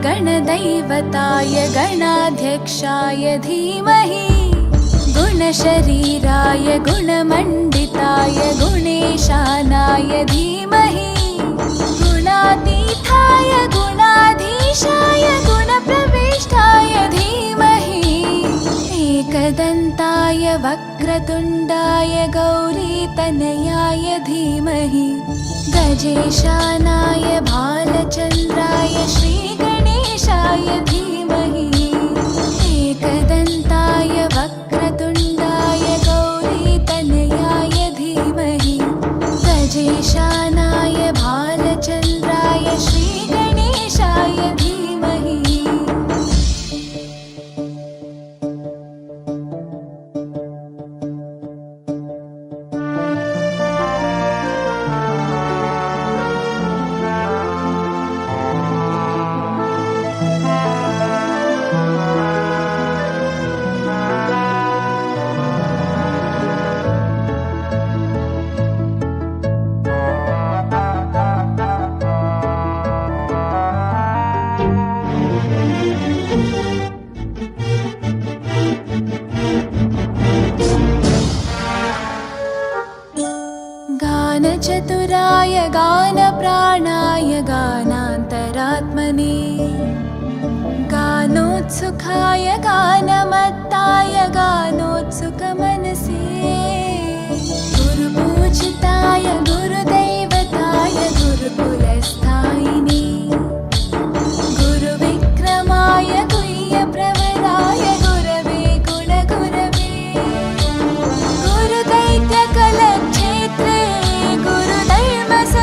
गणदैवताय गणाध्यक्षाय धीमहि गुणशरीराय गुणमण्डिताय गुणेशानाय धीमहि गुणातीताय गुणाधीशाय गुणप्रविष्टाय धीमहि एकदन्ताय वक्रतुण्डाय गौरीतनयाय धीमहि गजेशानाय भालचन्द्राय श्रीगणेशाय धीमहि एकदन्ताय वक्रतुण्डाय गौरीतनयाय धीमहि गजेशानाय भालचन्द्राय श्रीगणेशाय धीमहि। गानचतुराय गानप्राणाय गानान्तरात्मने गानोत्सुकाय गानमत्ताय गानोत्सुकमनसे गुरुपूजिताय गुरुदैवताय गुरुकुलस्थायिने गुरुविक्रमाय गुह्यप्रवराय गुरवे गुणगुरवे गुरुदैत्यकलक्षेत्रे गुरुधर्मसताराध्याय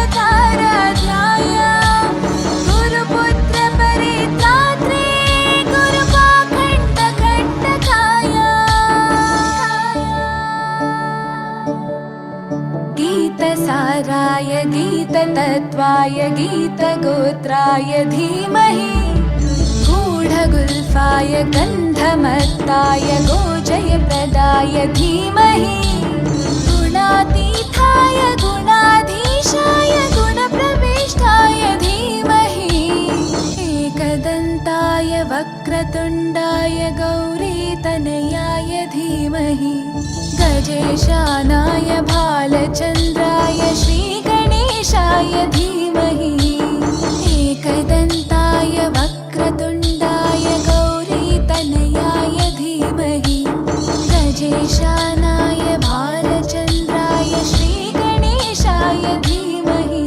गुरुपुत्रपरित्रात्रे गुरुपाखण्डखण्डकाय गीतसाराय गीततत्त्वाय गीतगोत्राय धीमहि गूढगुल्फाय गन्धमत्ताय गोजयप्रदाय धीमहि गुणातीताय गुणाधीशाय गुणप्रविष्टाय धीमहि एकदन्ताय वक्रतुण्डाय गौरीतनयाय धीमहि गजेशानाय भालचन्द्राय श्रीगणेशाय धीमहि एकदन्ताय वक्रतुण्डाय गौरीतनयाय धीमहि गजेशानाय भालचन्द्राय श्रीगणेशाय धीमहि।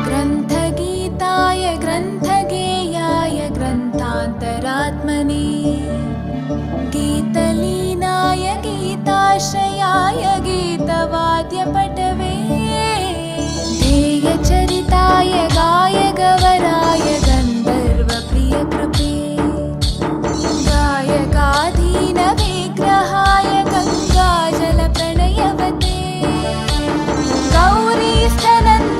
ग्रन्थगीताय ग्रन्थगेयाय ग्रन्थान्तरात्मने गीतलीनाय गीताश्रयाय गीतवाद्यपटवे ध्येयचरिताय गायगवराय गन्धर्वप्रियकृपे गायकाधीनविग्रहाय गङ्गाजलप्रणयवते गौरीस्थनन्दनाय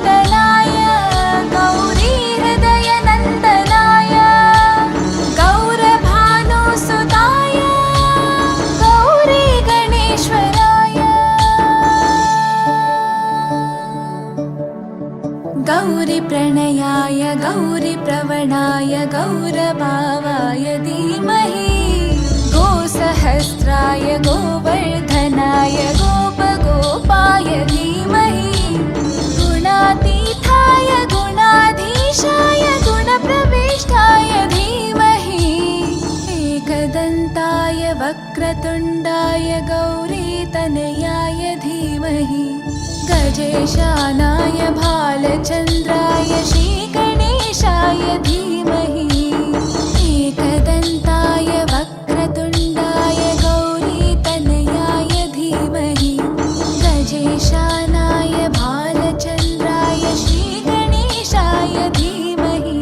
गौरीहृदयनन्दनाय गौरभानुसुताय गौरीगणेश्वराय गौरीप्रणयाय गौरीप्रवणाय गौरभावाय धीमहि गोसहस्राय गोवर्धनाय गोपगोपाय धीमहि गुणातीताय गुणाधीशाय गुणप्रविष्टाय धीमहि एकदन्ताय वक्रतुण्डाय गौरीतनयाय धीमहि गजेशानाय भालचन्द्राय श्रीगणेशाय धीमहि। एकदन्ताय वक्रतुण्डाय गौरीतनयाय धीमहि गजेशानाय भालचन्द्राय श्रीगणेशाय धीमहि।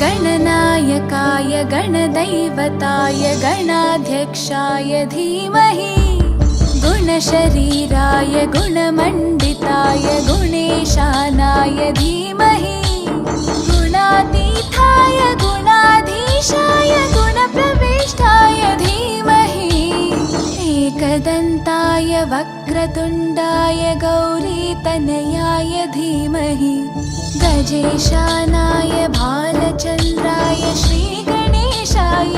गणनायकाय गणदैवताय गणाध्यक्षाय धीमहि गुणशरीराय गुणमण्डिताय गुणेशानाय धीमहि गुणातीताय गुणाधीशाय गुणप्रविष्टाय धीमहि एकदन्ताय वक्रतुण्डाय गौरीतनयाय धीमहि गजेशानाय भालचन्द्राय श्रीगणेशाय